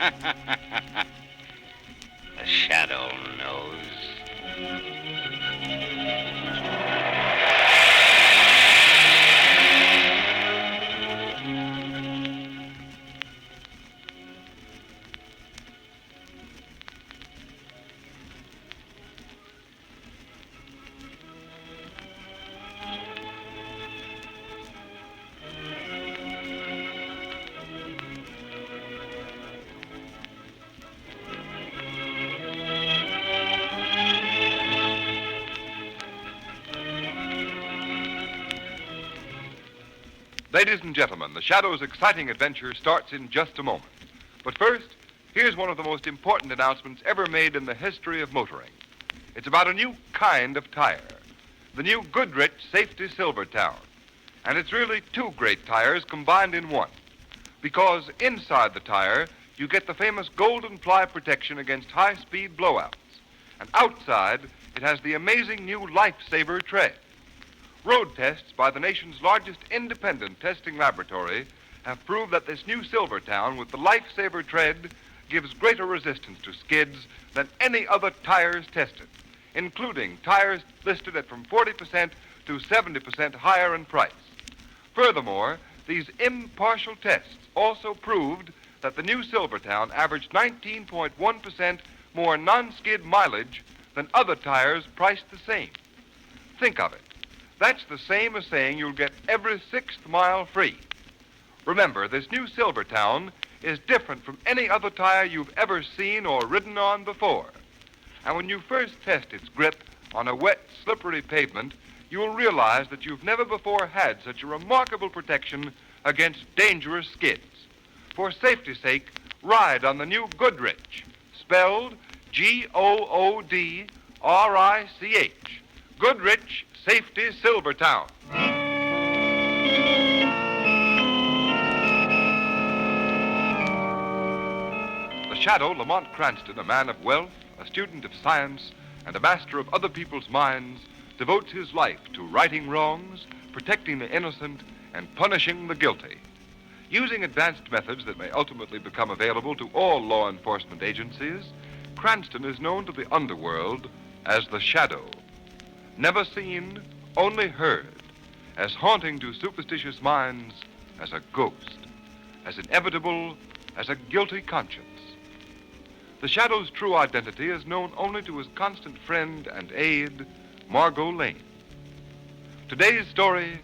The shadow knows. Ladies and gentlemen, the Shadow's exciting adventure starts in just a moment. But first, here's one of the most important announcements ever made in the history of motoring. It's about a new kind of tire, the new Goodrich Safety Silvertown. And it's really two great tires combined in one. Because inside the tire, you get the famous golden ply protection against high-speed blowouts. And outside, it has the amazing new Lifesaver tread. Road tests by the nation's largest independent testing laboratory have proved that this new Silvertown with the Lifesaver tread gives greater resistance to skids than any other tires tested, including tires listed at from 40% to 70% higher in price. Furthermore, these impartial tests also proved that the new Silvertown averaged 19.1% more non-skid mileage than other tires priced the same. Think of it. That's the same as saying you'll get every 6th mile free. Remember, this new Silvertown is different from any other tire you've ever seen or ridden on before. And when you first test its grip on a wet, slippery pavement, you'll realize that you've never before had such a remarkable protection against dangerous skids. For safety's sake, ride on the new Goodrich, spelled Goodrich. Goodrich Safety Silvertown. The Shadow, Lamont Cranston, a man of wealth, a student of science, and a master of other people's minds, devotes his life to righting wrongs, protecting the innocent, and punishing the guilty. Using advanced methods that may ultimately become available to all law enforcement agencies, Cranston is known to the underworld as the Shadow. Never seen, only heard, as haunting to superstitious minds as a ghost, as inevitable as a guilty conscience. The Shadow's true identity is known only to his constant friend and aide, Margot Lane. Today's story,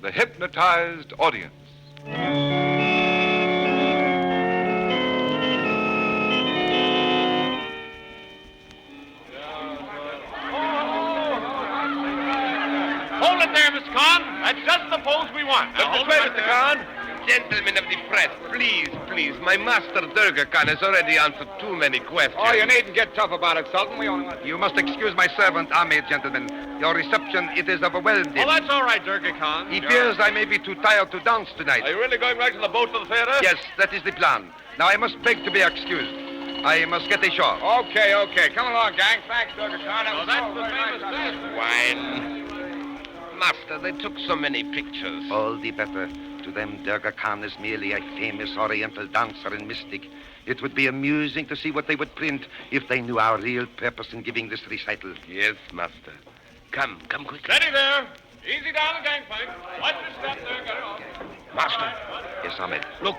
The Hypnotized Audience. Hold it there, Miss Khan. That's just the pose we want. Now, hold it, Mr. Khan. Gentlemen of the press, please, my master Durga Khan has already answered too many questions. Oh, you needn't get tough about it, Sultan. We only want... You must excuse my servant, Ahmed, gentlemen. Your reception, it is overwhelmed him. Oh, that's all right, Durga Khan. He fears I may be too tired to dance tonight. Are you really going right to the boat for the theater? Yes, that is the plan. Now, I must beg to be excused. I must get ashore. Okay. Come along, gang. Thanks, Durga Khan. Oh, that's the famous dance. Wine. Master, they took so many pictures. All the better. To them, Durga Khan is merely a famous Oriental dancer and mystic. It would be amusing to see what they would print if they knew our real purpose in giving this recital. Yes, Master. Come quickly. Steady there. Easy down the gangplank. Watch your step there. Get it off. Master. Yes, Ahmed. Look,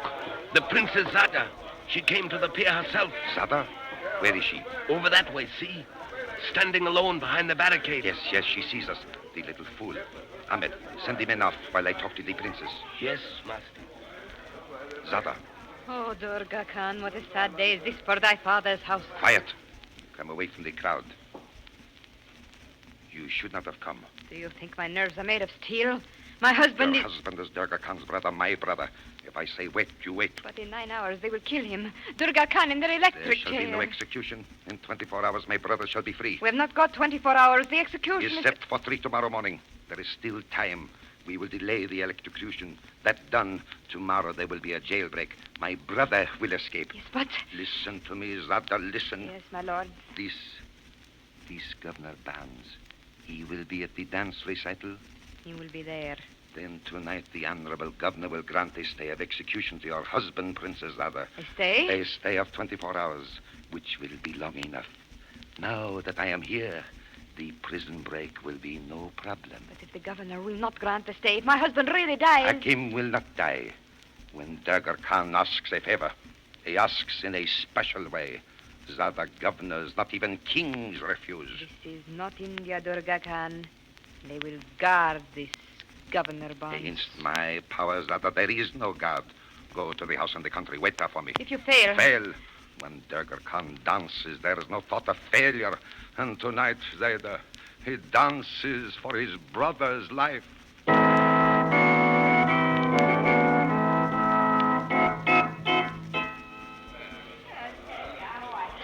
the Princess Zada. She came to the pier herself. Zada? Where is she? Over that way, see? Standing alone behind the barricade. Yes, she sees us. The little fool. Ahmed, send the men off while I talk to the princess. Yes, Master. Zada. Oh, Durga Khan, what a sad day is this for thy father's house. Quiet. Come away from the crowd. You should not have come. Do you think my nerves are made of steel? My husband Your husband is Durga Khan's brother, my brother. If I say wait, you wait. But in 9 hours, they will kill him. Durga Khan in their electric There shall chair. be no execution. In 24 hours, my brother shall be free. We have not got 24 hours. The execution He is set for 3 tomorrow morning. There is still time. We will delay the electrocution. That done, tomorrow there will be a jailbreak. My brother will escape. Yes, but... Listen to me, Zada, listen. Yes, my lord. This Governor Barnes, he will be at the dance recital. He will be there. Then tonight the Honorable Governor will grant a stay of execution to your husband, Princess Ada. A stay? A stay of 24 hours, which will be long enough. Now that I am here, the prison break will be no problem. But if the governor will not grant the stay, if my husband really dies... Hakim will not die. When Durga Khan asks a favor, he asks in a special way. Zada governors, not even kings, refuse. This is not India, Durga Khan. They will guard this governor bond. Against my powers, Zada, there is no guard. Go to the house in the country. Wait there for me. If you fail... Fail. When Durga Khan dances, there is no thought of failure. And tonight, Zada, he dances for his brother's life.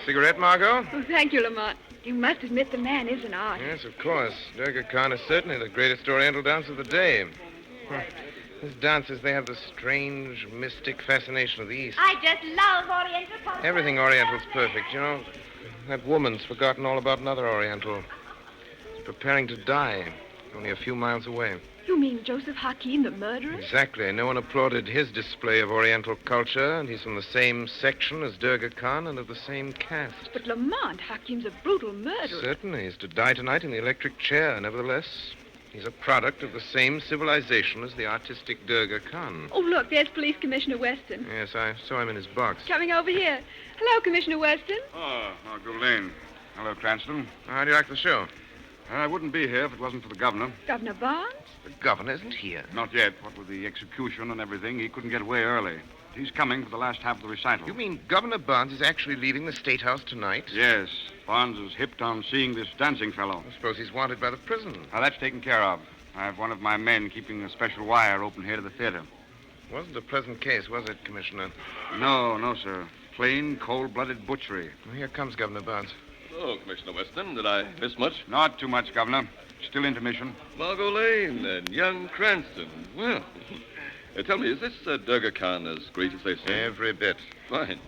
Cigarette, Margot? Oh, thank you, Lamont. You must admit the man is an art. Yes, of course. Durga Khan is certainly the greatest Oriental dance of the day. His dances, they have the strange, mystic fascination of the East. I just love Oriental culture. Everything Oriental's perfect, you know. That woman's forgotten all about another Oriental. He's preparing to die, only a few miles away. You mean Joseph Hakim, the murderer? Exactly. No one applauded his display of Oriental culture, and he's from the same section as Durga Khan and of the same caste. But Lamont, Hakim's a brutal murderer. Certainly. He's to die tonight in the electric chair. Nevertheless, he's a product of the same civilization as the artistic Durga Khan. Oh, look, there's Police Commissioner Weston. Yes, I saw him in his box. Coming over here. Hello, Commissioner Weston. Oh, Margot Lane. Hello, Cranston. How do you like the show? I wouldn't be here if it wasn't for the governor. Governor Barnes? The governor isn't here. Not yet. What with the execution and everything, he couldn't get away early. He's coming for the last half of the recital. You mean Governor Barnes is actually leaving the State House tonight? Yes. Barnes is hipped on seeing this dancing fellow. I suppose he's wanted by the prison. Now, that's taken care of. I have one of my men keeping a special wire open here to the theater. Wasn't a pleasant case, was it, Commissioner? No, sir. Plain, cold-blooded butchery. Well, here comes Governor Barnes. Oh, Commissioner Weston, did I miss much? Not too much, Governor. Still intermission. Margot Lane and young Cranston. Well, tell me, is this Durga Khan as great as they say? Every bit. Fine.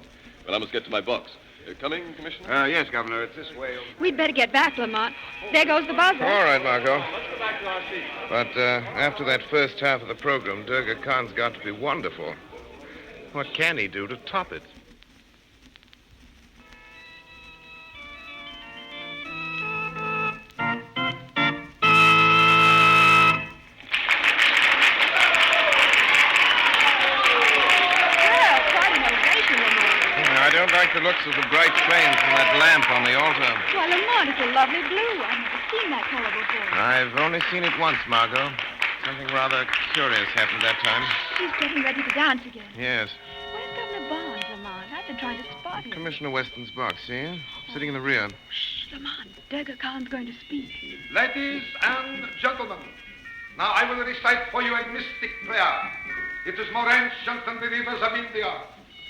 Well, I must get to my box. Coming, Commissioner? Yes, Governor. It's this way. We'd better get back, Lamont. There goes the buzzer. All right, Margot. Let's go back to our seats. But after that first half of the program, Durga Khan's got to be wonderful. What can he do to top it? I don't like the looks of the bright flames from that lamp on the altar. Why, Lamont, it's a lovely blue. I've never seen that color before. I've only seen it once, Margot. Something rather curious happened that time. She's getting ready to dance again. Yes. Where's Governor Barnes, Lamont? I've been trying to spot him. Commissioner Weston's box, see? Sitting in the rear. Shh, Lamont. Durga Khan's going to speak. Ladies and gentlemen, now I will recite for you a mystic prayer. It is more ancient than the rivers of India.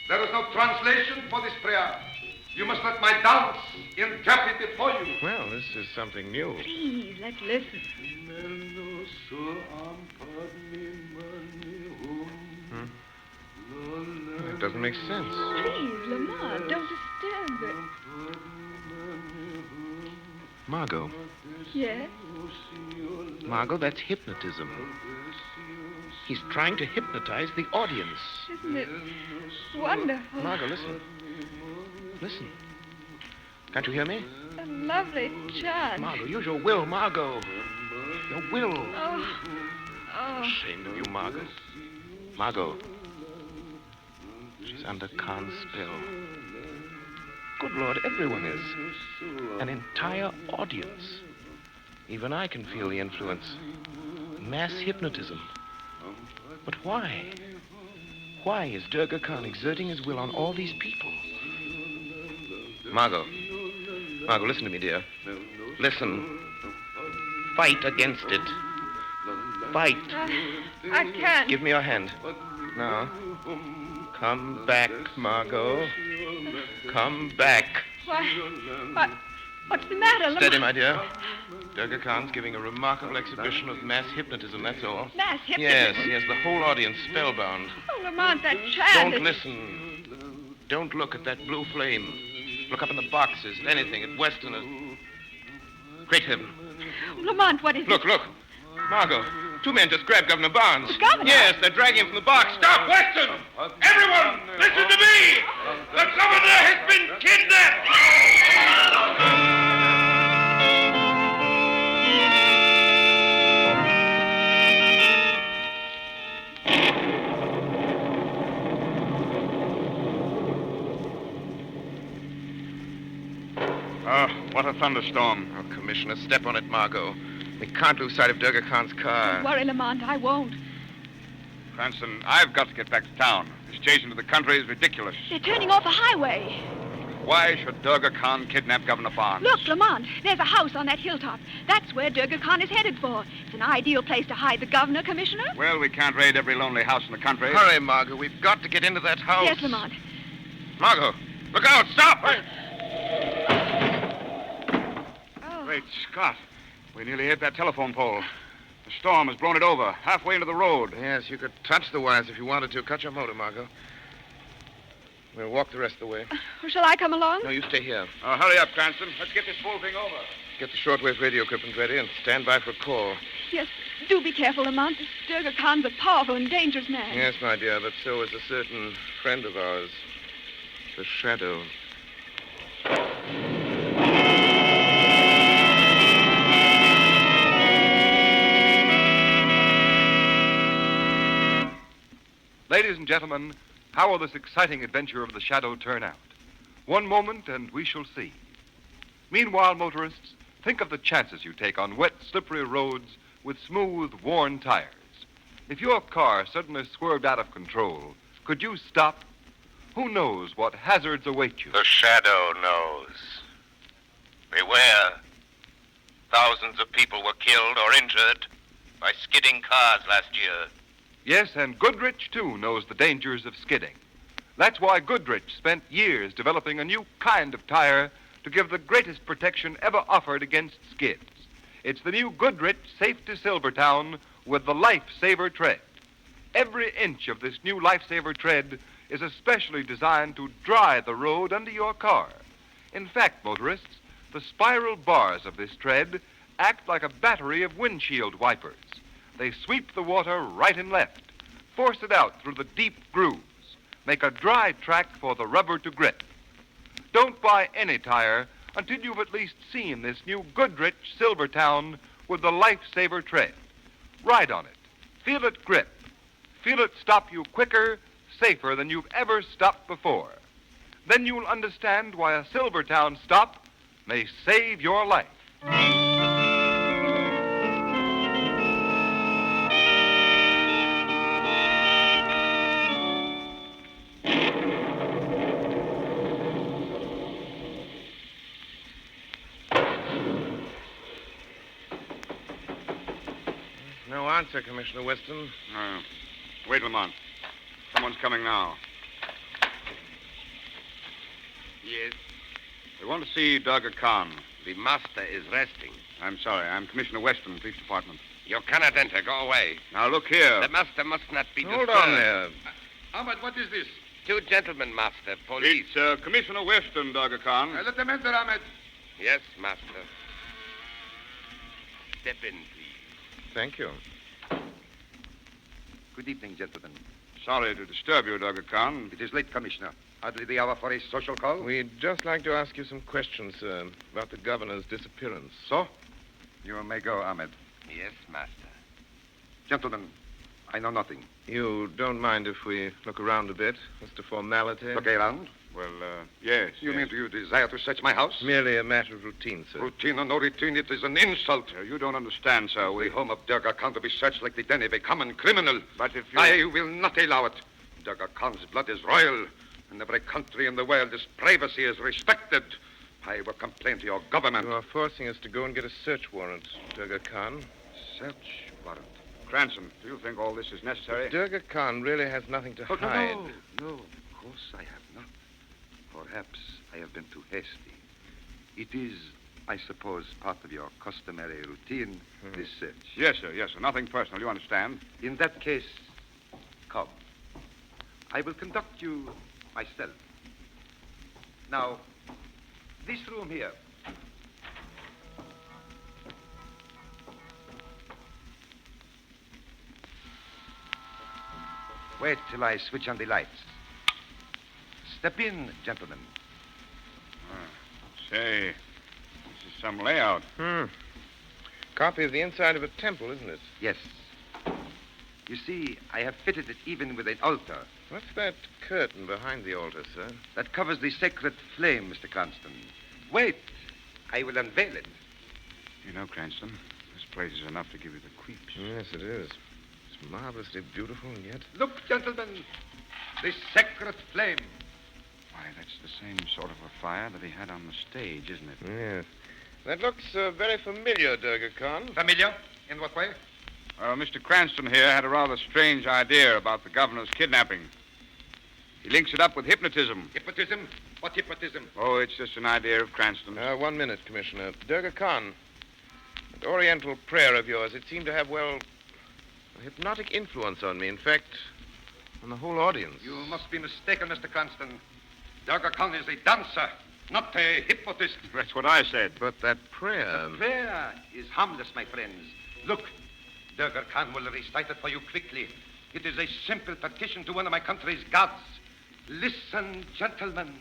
There is no translation for this prayer. You must let my dance interpret it for you. Well, this is something new. Please, let's listen. It doesn't make sense. Please, Lamont, don't disturb it. Margot. Yes? Margot, that's hypnotism. He's trying to hypnotize the audience. Isn't it wonderful? Margot, listen. Listen. Can't you hear me? A lovely chant. Margot, use your will, Margot. Your will. Oh. Ashamed of you, Margot. Margot. She's under Khan's spell. Good Lord, everyone is. An entire audience. Even I can feel the influence. Mass hypnotism. But why? Why is Durga Khan exerting his will on all these people? Margot. Margot, listen to me, dear. Listen. Fight against it. Fight. I can't. Give me your hand. Now. Come back, Margot. Come back. What's the matter, Lamont? Steady, my dear. Durga Khan's giving a remarkable exhibition of mass hypnotism, that's all. Mass hypnotism? Yes, the whole audience spellbound. Oh, Lamont, that chant. Don't listen. Don't look at that blue flame. Look up in the boxes, at anything, at Western. Great heaven. Lamont, what is Look. Margot. Two men just grabbed Governor Barnes. The governor? Yes, they're dragging him from the box. Stop, Weston! Everyone, listen to me! The governor has been kidnapped! What a thunderstorm. Oh, Commissioner, step on it, Margot. We can't lose sight of Durga Khan's car. Don't worry, Lamont. I won't. Cranston, I've got to get back to town. This chase into the country is ridiculous. They're turning off a highway. Why should Durga Khan kidnap Governor Barnes? Look, Lamont, there's a house on that hilltop. That's where Durga Khan is headed for. It's an ideal place to hide the governor, Commissioner. Well, we can't raid every lonely house in the country. Hurry, Margot. We've got to get into that house. Yes, Lamont. Margot, look out. Stop! Oh. Great Scott. We nearly hit that telephone pole. The storm has blown it over, halfway into the road. Yes, you could touch the wires if you wanted to. Cut your motor, Margot. We'll walk the rest of the way. Shall I come along? No, you stay here. Oh, hurry up, Cranston. Let's get this whole thing over. Get the shortwave radio equipment ready and stand by for a call. Yes, do be careful, Lamont. This Durga Khan's a powerful and dangerous man. Yes, my dear, but so is a certain friend of ours, the Shadow. Ladies and gentlemen, how will this exciting adventure of the Shadow turn out? One moment and we shall see. Meanwhile, motorists, think of the chances you take on wet, slippery roads with smooth, worn tires. If your car suddenly swerved out of control, could you stop? Who knows what hazards await you? The Shadow knows. Beware. Thousands of people were killed or injured by skidding cars last year. Yes, and Goodrich, too, knows the dangers of skidding. That's why Goodrich spent years developing a new kind of tire to give the greatest protection ever offered against skids. It's the new Goodrich Safe to Silvertown with the Lifesaver Tread. Every inch of this new Lifesaver Tread is especially designed to dry the road under your car. In fact, motorists, the spiral bars of this tread act like a battery of windshield wipers. They sweep the water right and left, force it out through the deep grooves, make a dry track for the rubber to grip. Don't buy any tire until you've at least seen this new Goodrich Silvertown with the Lifesaver Tread. Ride on it. Feel it grip. Feel it stop you quicker, safer than you've ever stopped before. Then you'll understand why a Silvertown stop may save your life. No answer, Commissioner Weston. Wait, Lamont. Someone's coming now. Yes, We want to see Durga Khan. the master is resting. I'm sorry. I'm Commissioner Weston, Police Department. You cannot enter. Go away. Now, look here. The master must not be Hold disturbed. on there. Ahmed, what is this? Two gentlemen, master. Police. It's Commissioner Weston, Durga Khan. Let them enter, Ahmed. Yes, master. Step in, please. Thank you. Good evening, gentlemen. Sorry to disturb you, Durga Khan. It is late, Commissioner. Hardly the hour for a social call. We'd just like to ask you some questions, sir, about the governor's disappearance. So? You may go, Ahmed. Yes, master. Gentlemen, I know nothing. You don't mind if we look around a bit, just a formality? Look around. Well, yes. You mean, do you desire to search my house? Merely a matter of routine, sir. Routine or no routine, it is an insult. You don't understand, sir. The home of Durga Khan to be searched like the den of a common criminal. But if you... I will not allow it. Durga Khan's blood is royal. In every country in the world, his privacy is respected. I will complain to your government. You are forcing us to go and get a search warrant, Durga Khan. Search warrant. Cranston, do you think all this is necessary? Durga Khan really has nothing to hide. No, of course I have not. Perhaps I have been too hasty. It is, I suppose, part of your customary routine, this search. Yes, sir. Yes, sir. Nothing personal. You understand? In that case, come. I will conduct you myself. Now, this room here. Wait till I switch on the lights. Step in, gentlemen. Say, this is some layout. Copy of the inside of a temple, isn't it? Yes. You see, I have fitted it even with an altar. What's that curtain behind the altar, sir? That covers the sacred flame, Mr. Cranston. Wait. I will unveil it. You know, Cranston, this place is enough to give you the creeps. Yes, it is. It's marvelously beautiful, and yet... Look, gentlemen. The sacred flame. Why, that's the same sort of a fire that he had on the stage, isn't it? Yes. That looks very familiar, Durga Khan. Familiar? In what way? Well, Mr. Cranston here had a rather strange idea about the governor's kidnapping. He links it up with hypnotism. Hypnotism? What hypnotism? Oh, it's just an idea of Cranston's. 1 minute, Commissioner. Durga Khan, that Oriental prayer of yours, it seemed to have, well, a hypnotic influence on me. In fact, on the whole audience. You must be mistaken, Mr. Cranston. Durga Khan is a dancer, not a hypnotist. That's what I said. But that prayer... The prayer is harmless, my friends. Look, Durga Khan will recite it for you quickly. It is a simple petition to one of my country's gods. Listen, gentlemen.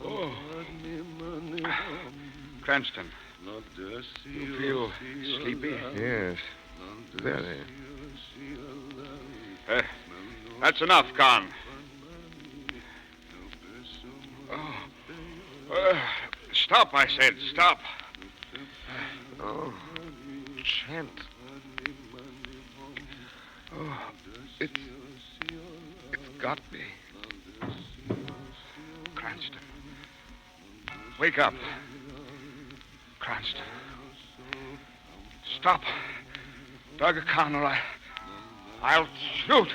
Oh. Cranston, you feel sleepy? Yes. Very. That's enough, Khan. Stop, I said. Stop. Oh, chant. Oh, it's got me. Cranston. Wake up. Cranston. Stop. Durga Khan, or I'll shoot.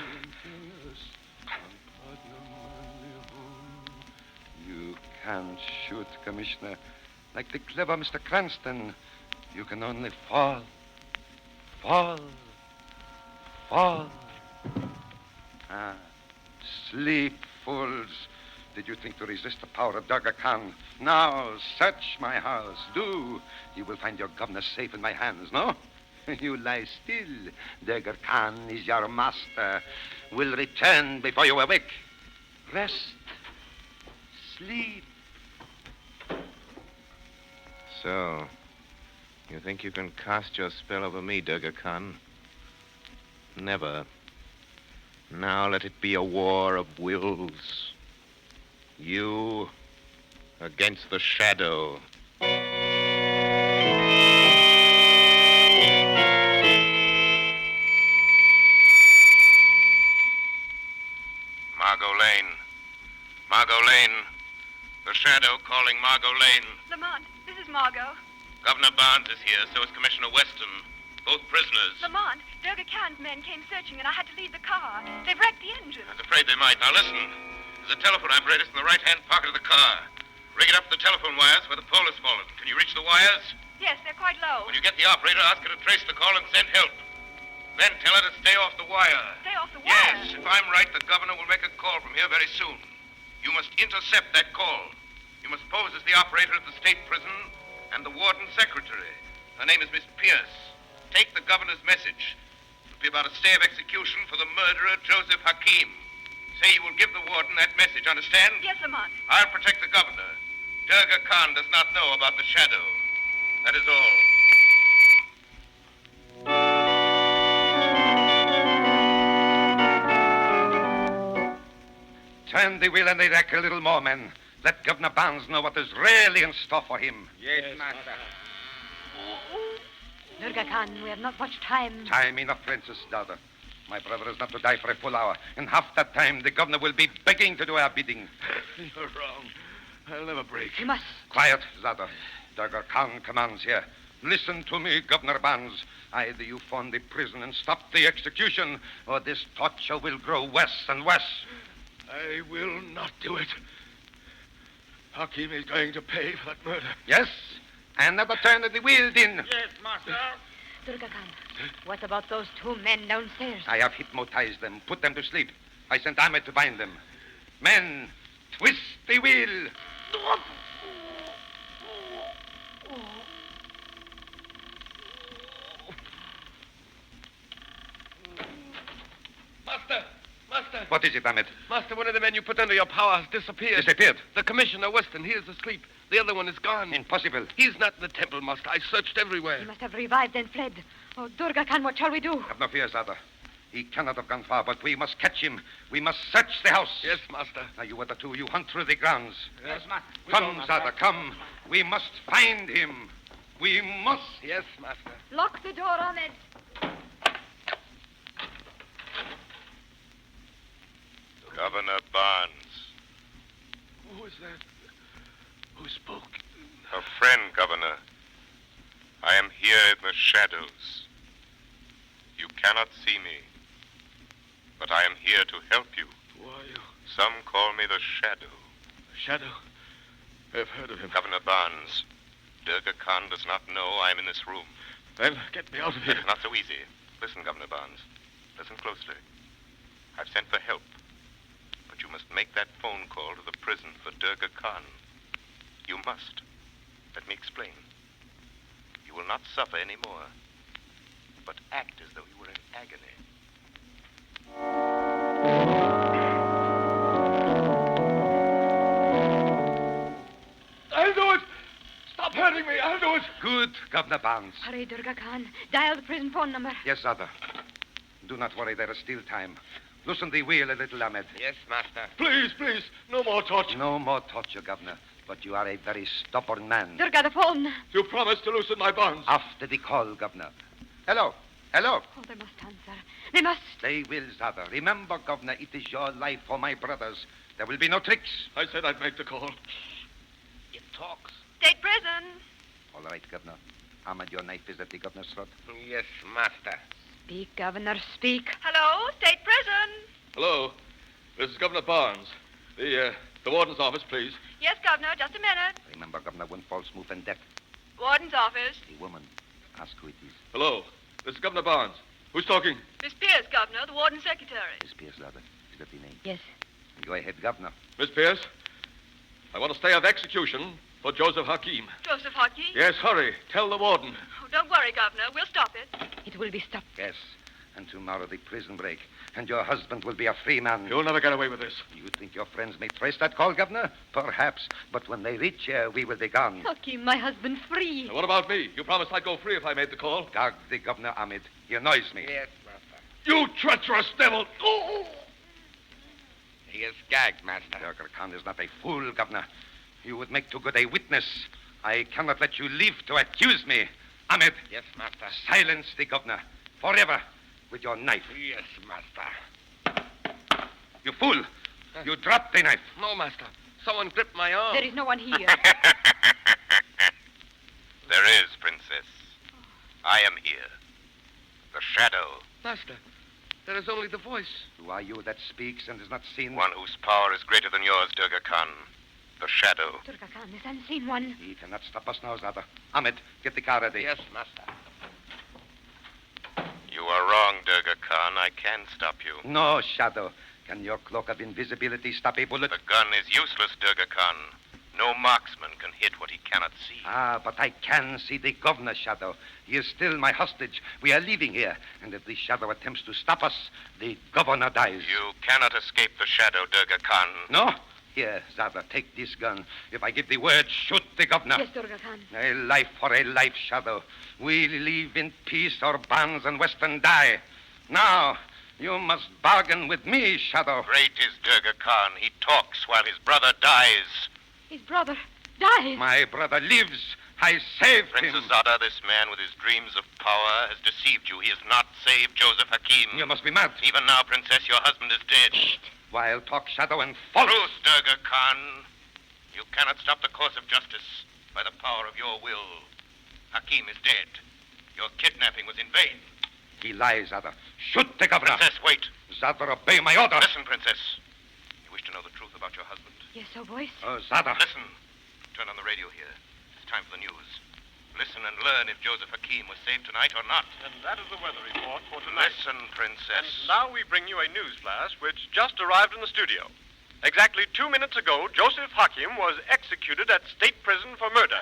You can't shoot, Commissioner. Like the clever Mr. Cranston, you can only fall. Fall. Fall. Ah, sleep, fools. Did you think to resist the power of Durga Khan? Now, search my house. Do. You will find your governor safe in my hands, no? You lie still. Durga Khan is your master. Will return before you awake. Rest. Sleep. So, you think you can cast your spell over me, Durga Khan? Never. Now let it be a war of wills. You against the shadow. Margot Lane. Margot Lane. The shadow calling Margot Lane. Lamont, this is Margot. Governor Barnes is here, so is Commissioner Weston. Both prisoners. Lamont, Durga Khan's men came searching and I had to leave the car. They've wrecked the engine. I was afraid they might. Now listen. There's a telephone apparatus in the right-hand pocket of the car. Rig it up to the telephone wires where the pole has fallen. Can you reach the wires? Yes, they're quite low. When you get the operator, ask her to trace the call and send help. Then tell her to stay off the wire. Stay off the wire? Yes, if I'm right, the governor will make a call from here very soon. You must intercept that call. You must pose as the operator of the state prison and the warden's secretary. Her name is Miss Pierce. Take the governor's message. It'll be about a stay of execution for the murderer, Joseph Hakim. Say you will give the warden that message, understand? Yes, Lamont. I'll protect the governor. Durga Khan does not know about the shadow. That is all. Turn the wheel and the wreck a little more, men. Let Governor Barnes know what is really in store for him. Yes, master. Durga Khan, we have not much time. Time enough, Princess daughter. My brother is not to die for a full hour. In half that time, the governor will be begging to do our bidding. You're wrong. I'll never break. You must. Quiet, Zada. Durga Khan commands here. Listen to me, Governor Barnes. Either you form the prison and stop the execution, or this torture will grow worse and worse. I will not do it. Hakim is going to pay for that murder. Yes? Another turn of the wheel, then. Yes, master. Durga Khan, what about those two men downstairs? I have hypnotized them, put them to sleep. I sent Ahmed to bind them. Men, twist the wheel. What is it, Ahmed? Master, one of the men you put under your power has disappeared. Disappeared? The Commissioner, Weston, he is asleep. The other one is gone. Impossible. He's not in the temple, Master. I searched everywhere. He must have revived and fled. Oh, Durga Khan, what shall we do? Have no fear, Zada. He cannot have gone far, but we must catch him. We must search the house. Yes, Master. Now, you other two, you hunt through the grounds. Yes, Master. Come, Zada, come. We must find him. We must. Yes, Master. Lock the door, Ahmed. Governor Barnes. Who was that? Who spoke? A friend, Governor. I am here in the shadows. You cannot see me, but I am here to help you. Who are you? Some call me the Shadow. Shadow? I've heard of him. Governor Barnes, Durga Khan does not know I am in this room. Then get me out of here. It's not so easy. Listen, Governor Barnes. Listen closely. I've sent for help, but you must make that phone call to the prison for Durga Khan. You must. Let me explain. You will not suffer any more, but act as though you were in agony. I'll do it! Stop hurting me! I'll do it! Good, Governor Barnes. Hurry, Durga Khan. Dial the prison phone number. Yes, Zada. Do not worry, there is still time. Loosen the wheel a little, Ahmed. Yes, Master. Please, please, no more torture. No more torture, Governor. But you are a very stubborn man. Durga, the phone. You promised to loosen my bonds. After the call, Governor. Hello. Hello. Oh, they must answer. They must. They will, Zada. Remember, Governor, it is your life for my brothers. There will be no tricks. I said I'd make the call. It talks. State prison. All right, Governor. Ahmed, your knife is at the governor's throat. Yes, Master. Speak, Governor, speak. Hello, state prison. Hello, this is Governor Barnes. The warden's office, please. Yes, Governor, just a minute. Remember, Governor, one false move and death. Warden's office. The woman. Ask who it is. Hello, this is Governor Barnes. Who's talking? Miss Pierce, Governor, the warden's secretary. Miss Pierce, Zada. Is that the name? Yes. Go ahead, Governor. Miss Pierce, I want to stay of execution for Joseph Hakim. Joseph Hockey. Yes, hurry. Tell the warden. Oh, don't worry, Governor. We'll stop it. It will be stopped. Yes. And tomorrow the prison break. And your husband will be a free man. You'll never get away with this. You think your friends may trace that call, Governor? Perhaps. But when they reach here, we will be gone. Hakim, my husband, free. Now, what about me? You promised I'd go free if I made the call. Guard the Governor, Ahmed. He annoys me. Yes, Master. You treacherous devil! Oh! He is gagged, Master. Durga Khan is not a fool, Governor. You would make too good a witness. I cannot let you live to accuse me. Ahmed, Yes, Master. silence the Governor. Forever. With your knife. Yes, Master. You fool. You dropped the knife. No, Master. Someone gripped my arm. There is no one here. There is, Princess. I am here. The Shadow. Master, there is only the voice. Who are you that speaks and is not seen? One whose power is greater than yours, Durga Khan. The Shadow. Durga Khan, this unseen one. He cannot stop us now, Zada. Ahmed, get the car ready. Yes, Master. You are wrong, Durga Khan. I can stop you. No, Shadow. Can your cloak of invisibility stop a bullet? The gun is useless, Durga Khan. No marksman can hit what he cannot see. Ah, but I can see the Governor, Shadow. He is still my hostage. We are leaving here. And if the Shadow attempts to stop us, the Governor dies. You cannot escape the Shadow, Durga Khan. No? Here, Zada, take this gun. If I give the word, shoot the Governor. Yes, Durga Khan. A life for a life, Shadow. We live in peace or Barnes and Weston die. Now, you must bargain with me, Shadow. Great is Durga Khan. He talks while his brother dies. His brother dies. My brother lives. I saved Princess him. Zada, this man with his dreams of power has deceived you. He has not saved Joseph Hakim. You must be mad. Even now, Princess, your husband is dead. While talk, Shadow, and false. Truth, Durga Khan. You cannot stop the course of justice by the power of your will. Hakim is dead. Your kidnapping was in vain. He lies, Zada. Shoot the Governor. Princess, wait. Zada, obey my order. Listen, Princess. You wish to know the truth about your husband? Yes, oh, voice. Oh, Zada. Listen. Turn on the radio here. It's time for the news. Listen and learn if Joseph Hakim was saved tonight or not. And that is the weather report for tonight. Listen, Princess. And now we bring you a news flash which just arrived in the studio. Exactly 2 minutes ago, Joseph Hakim was executed at state prison for murder.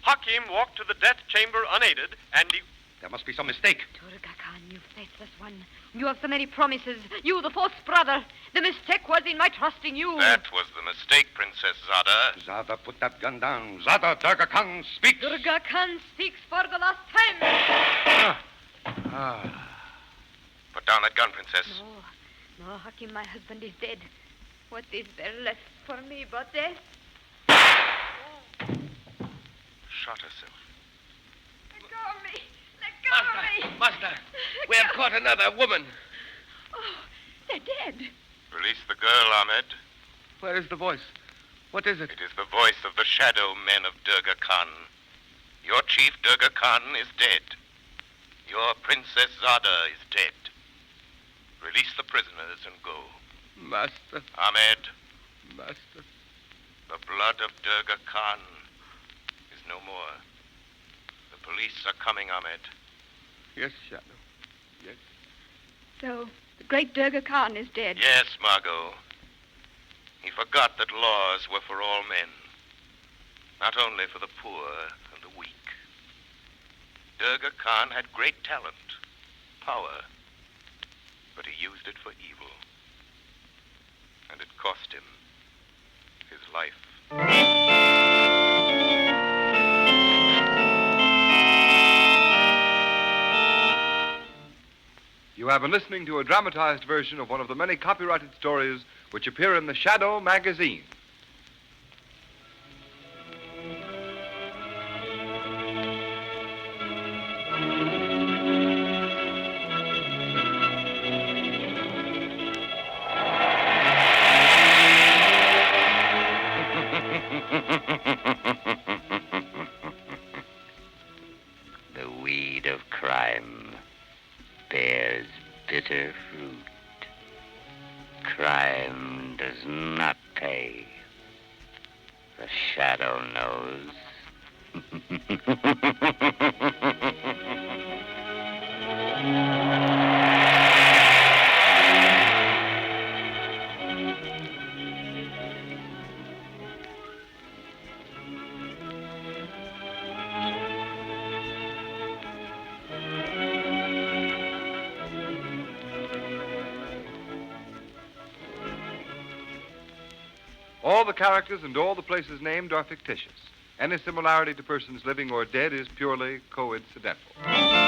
Hakim walked to the death chamber unaided, and he... There must be some mistake. Durga Khan, you faithless one. You have so many promises. You, the fourth brother. The mistake was in my trusting you. That was the mistake, Princess Zada. Zada, put that gun down. Zada, Durga Khan speaks. Durga Khan speaks for the last time. Put down that gun, Princess. No, Hakim, my husband is dead. What is there left for me but death? Shot herself. Let go of me. Let go of me. Master, we have caught another woman. Oh, they're dead. Release the girl, Ahmed. Where is the voice? What is it? It is the voice of the shadow men of Durga Khan. Your chief, Durga Khan, is dead. Your Princess Zada is dead. Release the prisoners and go. Master. Ahmed, Master. the blood of Durga Khan is no more. The police are coming, Ahmed. Yes, Shadow. Yes. So, the great Durga Khan is dead. Yes, Margot. He forgot that laws were for all men, not only for the poor and the weak. Durga Khan had great talent, power, but he used it for evil. And it cost him his life. You have been listening to a dramatized version of one of the many copyrighted stories which appear in the Shadow magazine. The weed of crime bears bitter fruit. Crime does not pay. The shadow knows. All the characters and all the places named are fictitious. Any similarity to persons living or dead is purely coincidental.